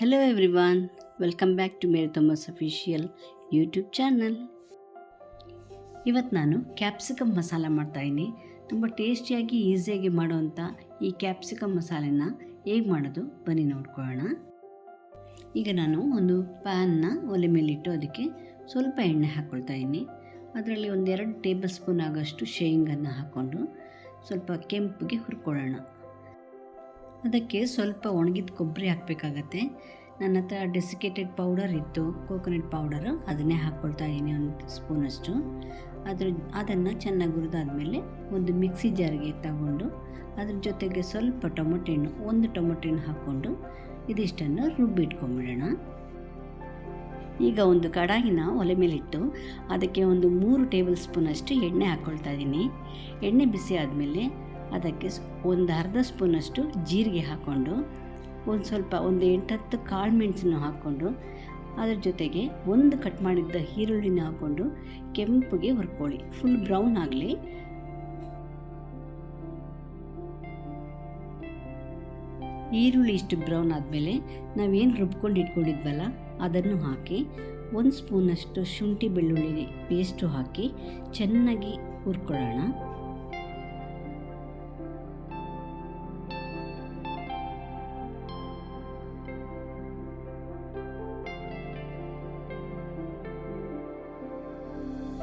Hello everyone, welcome back to Mary Thomas official YouTube channel. ಇವತ್ತು ನಾನು capsicum masala ಮಾಡ್ತಾಯಿದ್ದೀನಿ. ತುಂಬ ಟೇಸ್ಟಿಯಾಗಿ ಈಸಿಯಾಗಿ ಮಾಡೋವಂಥ ಈ ಕ್ಯಾಪ್ಸಿಕಮ್ ಮಸಾಲೆನ ಹೇಗೆ ಮಾಡೋದು ಬನ್ನಿ ನೋಡ್ಕೊಳ್ಳೋಣ. ಈಗ ನಾನು ಒಂದು ಪ್ಯಾನ್ನ ಒಲೆ ಮೇಲಿಟ್ಟು ಅದಕ್ಕೆ ಸ್ವಲ್ಪ ಎಣ್ಣೆ ಹಾಕ್ಕೊಳ್ತಾಯಿದ್ದೀನಿ. ಅದರಲ್ಲಿ 1-2 ಟೇಬಲ್ ಸ್ಪೂನ್ ಆಗೋಷ್ಟು ಶೇಂಗನ್ನು ಹಾಕ್ಕೊಂಡು ಸ್ವಲ್ಪ ಕೆಂಪಿಗೆ ಹುರ್ಕೊಳ್ಳೋಣ. ಅದಕ್ಕೆ ಸ್ವಲ್ಪ ಒಣಗಿದ ಕೊಬ್ಬರಿ ಹಾಕಬೇಕಾಗತ್ತೆ. ನನ್ನ ಹತ್ರ ಡೆಸಿಕೇಟೆಡ್ ಪೌಡರ್ ಇತ್ತು, ಕೋಕೋನಟ್ ಪೌಡರು, ಅದನ್ನೇ ಹಾಕ್ಕೊಳ್ತಾ ಇದ್ದೀನಿ 1 ಸ್ಪೂನಷ್ಟು. ಅದನ್ನು ಚೆನ್ನಾಗಿ ಹುರಿದಾದ್ಮೇಲೆ ಒಂದು ಮಿಕ್ಸಿ ಜಾರಿಗೆ ತಗೊಂಡು ಅದ್ರ ಜೊತೆಗೆ ಸ್ವಲ್ಪ ಟೊಮೊಟೊ ಹಣ್ಣು, 1 ಟೊಮೊಟೊ ಹಣ್ಣು ಹಾಕ್ಕೊಂಡು ಇದಿಷ್ಟನ್ನು ರುಬ್ಬಿಟ್ಕೊಂಬಿಡೋಣ. ಈಗ ಒಂದು ಕಡಾಯಿನ ಒಲೆ ಮೇಲಿಟ್ಟು ಅದಕ್ಕೆ ಒಂದು 3 ಟೇಬಲ್ ಸ್ಪೂನಷ್ಟು ಎಣ್ಣೆ ಹಾಕ್ಕೊಳ್ತಾ ಇದ್ದೀನಿ. ಎಣ್ಣೆ ಬಿಸಿ ಆದಮೇಲೆ ಅದಕ್ಕೆ ಒಂದು ಅರ್ಧ ಸ್ಪೂನಷ್ಟು ಜೀರಿಗೆ ಹಾಕ್ಕೊಂಡು ಒಂದು 8-10 ಕಾಳು ಮೆಣಸನ್ನು ಹಾಕ್ಕೊಂಡು ಅದ್ರ ಜೊತೆಗೆ ಒಂದು ಕಟ್ ಮಾಡಿದ್ದ ಈರುಳ್ಳಿನ ಹಾಕ್ಕೊಂಡು ಕೆಂಪಗೆ ಹುರ್ಕೊಳ್ಳಿ. ಫುಲ್ ಬ್ರೌನ್ ಆಗಲಿ. ಈರುಳ್ಳಿ ಇಷ್ಟು ಬ್ರೌನ್ ಆದಮೇಲೆ ನಾವೇನು ರುಬ್ಕೊಂಡು ಇಟ್ಕೊಂಡಿದ್ವಲ್ಲ ಅದನ್ನು ಹಾಕಿ 1 ಸ್ಪೂನಷ್ಟು ಶುಂಠಿ ಬೆಳ್ಳುಳ್ಳಿ ಪೇಸ್ಟು ಹಾಕಿ ಚೆನ್ನಾಗಿ ಹುರ್ಕೊಳ್ಳೋಣ.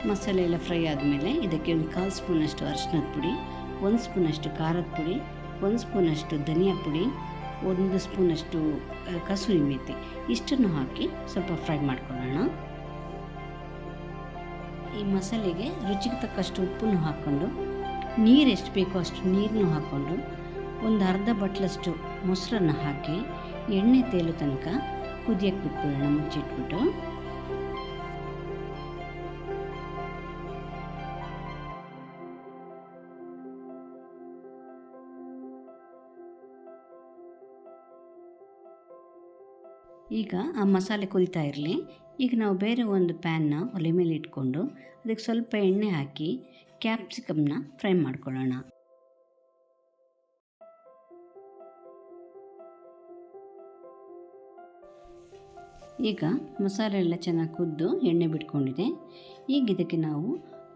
ಮಸಾಲೆ ಎಲ್ಲ ಫ್ರೈ ಆದಮೇಲೆ ಇದಕ್ಕೆ ಒಂದು 1/4 ಸ್ಪೂನಷ್ಟು ಅರಿಶಿನದ ಪುಡಿ, 1 ಸ್ಪೂನಷ್ಟು ಖಾರದ ಪುಡಿ, 1 ಸ್ಪೂನಷ್ಟು ಧನಿಯಾ ಪುಡಿ, 1 ಸ್ಪೂನಷ್ಟು ಕಸೂರಿ ಮೇಥಿ ಇಷ್ಟನ್ನು ಹಾಕಿ ಸ್ವಲ್ಪ ಫ್ರೈ ಮಾಡ್ಕೊಳ್ಳೋಣ. ಈ ಮಸಾಲೆಗೆ ರುಚಿಗೆ ತಕ್ಕಷ್ಟು ಉಪ್ಪನ್ನು ಹಾಕ್ಕೊಂಡು ನೀರು ಎಷ್ಟು ಬೇಕೋ ಅಷ್ಟು ನೀರನ್ನು ಹಾಕ್ಕೊಂಡು ಒಂದು ಅರ್ಧ ಬಟ್ಲಷ್ಟು ಮೊಸರನ್ನು ಹಾಕಿ ಎಣ್ಣೆ ತೇಲೋ ತನಕ ಕುದಿಯಕ್ಕೆ ಬಿಟ್ಬಿಡೋಣ ಮುಚ್ಚಿಟ್ಬಿಟ್ಟು. ಈಗ ಆ ಮಸಾಲೆ ಕುದಿತಾ ಇರಲಿ. ಈಗ ನಾವು ಬೇರೆ ಒಂದು ಪ್ಯಾನ್ನ ಒಲೆ ಮೇಲೆ ಇಟ್ಕೊಂಡು ಅದಕ್ಕೆ ಸ್ವಲ್ಪ ಎಣ್ಣೆ ಹಾಕಿ ಕ್ಯಾಪ್ಸಿಕಮ್ನ ಫ್ರೈ ಮಾಡ್ಕೊಳ್ಳೋಣ. ಈಗ ಮಸಾಲೆ ಎಲ್ಲ ಚೆನ್ನಾಗಿ ಕುದ್ದು ಎಣ್ಣೆ ಬಿಟ್ಕೊಂಡಿದೆ. ಈಗ ಇದಕ್ಕೆ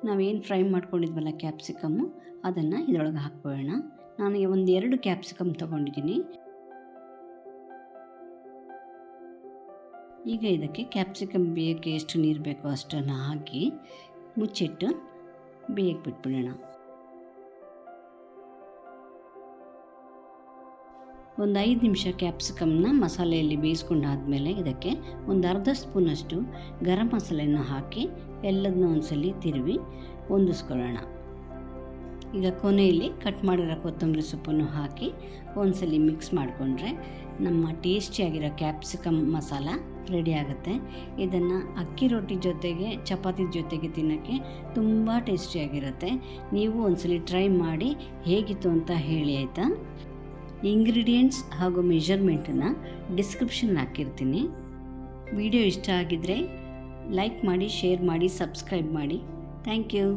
ನಾವೇನು ಫ್ರೈ ಮಾಡ್ಕೊಂಡಿದ್ವಲ್ಲ ಕ್ಯಾಪ್ಸಿಕಮ್ಮು ಅದನ್ನು ಇದರೊಳಗೆ ಹಾಕ್ಕೊಳ್ಳೋಣ. ನಾನು 2 ಕ್ಯಾಪ್ಸಿಕಮ್ ತೊಗೊಂಡಿದ್ದೀನಿ. ಈಗ ಇದಕ್ಕೆ ಕ್ಯಾಪ್ಸಿಕಮ್ ಬೇಯಕ್ಕೆ ಎಷ್ಟು ನೀರು ಬೇಕೋ ಅಷ್ಟನ್ನು ಹಾಕಿ ಮುಚ್ಚಿಟ್ಟು ಬೇಯಕ್ಕೆ ಬಿಟ್ಬಿಡೋಣ. ಒಂದು 5 ನಿಮಿಷ ಕ್ಯಾಪ್ಸಿಕಮ್ನ ಮಸಾಲೆಯಲ್ಲಿ ಬೇಯಿಸ್ಕೊಂಡಾದ್ಮೇಲೆ ಇದಕ್ಕೆ ಒಂದು ಅರ್ಧ ಸ್ಪೂನಷ್ಟು ಗರಂ ಮಸಾಲೆಯನ್ನು ಹಾಕಿ ಎಲ್ಲದನ್ನೂ ಒಂದ್ಸಲಿ ತಿರುವಿ ಹೊಂದಿಸ್ಕೊಳ್ಳೋಣ. ಈಗ ಕೊನೆಯಲ್ಲಿ ಕಟ್ ಮಾಡಿರೋ ಕೊತ್ತಂಬರಿ ಸೊಪ್ಪನ್ನು ಹಾಕಿ ಒಂದ್ಸಲಿ ಮಿಕ್ಸ್ ಮಾಡಿಕೊಂಡ್ರೆ ನಮ್ಮ ಟೇಸ್ಟಿಯಾಗಿರೋ ಕ್ಯಾಪ್ಸಿಕಮ್ ಮಸಾಲ ರೆಡಿ ಆಗುತ್ತೆ. ಇದನ್ನು ಅಕ್ಕಿ ರೊಟ್ಟಿ ಜೊತೆಗೆ ಚಪಾತಿ ಜೊತೆಗೆ ತಿನ್ನೋಕ್ಕೆ ತುಂಬ ಟೇಸ್ಟಿಯಾಗಿರುತ್ತೆ. ನೀವು ಒಂದ್ಸಲಿ ಟ್ರೈ ಮಾಡಿ ಹೇಗಿತ್ತು ಅಂತ ಹೇಳಿ ಆಯಿತಾ. ಇಂಗ್ರೀಡಿಯೆಂಟ್ಸ್ ಹಾಗೂ ಮೆಷರ್ಮೆಂಟನ್ನು ಡಿಸ್ಕ್ರಿಪ್ಷನ್ ಹಾಕಿರ್ತೀನಿ. ವಿಡಿಯೋ ಇಷ್ಟ ಆಗಿದ್ದರೆ ಲೈಕ್ ಮಾಡಿ, ಶೇರ್ ಮಾಡಿ, ಸಬ್ಸ್ಕ್ರೈಬ್ ಮಾಡಿ. Thank you.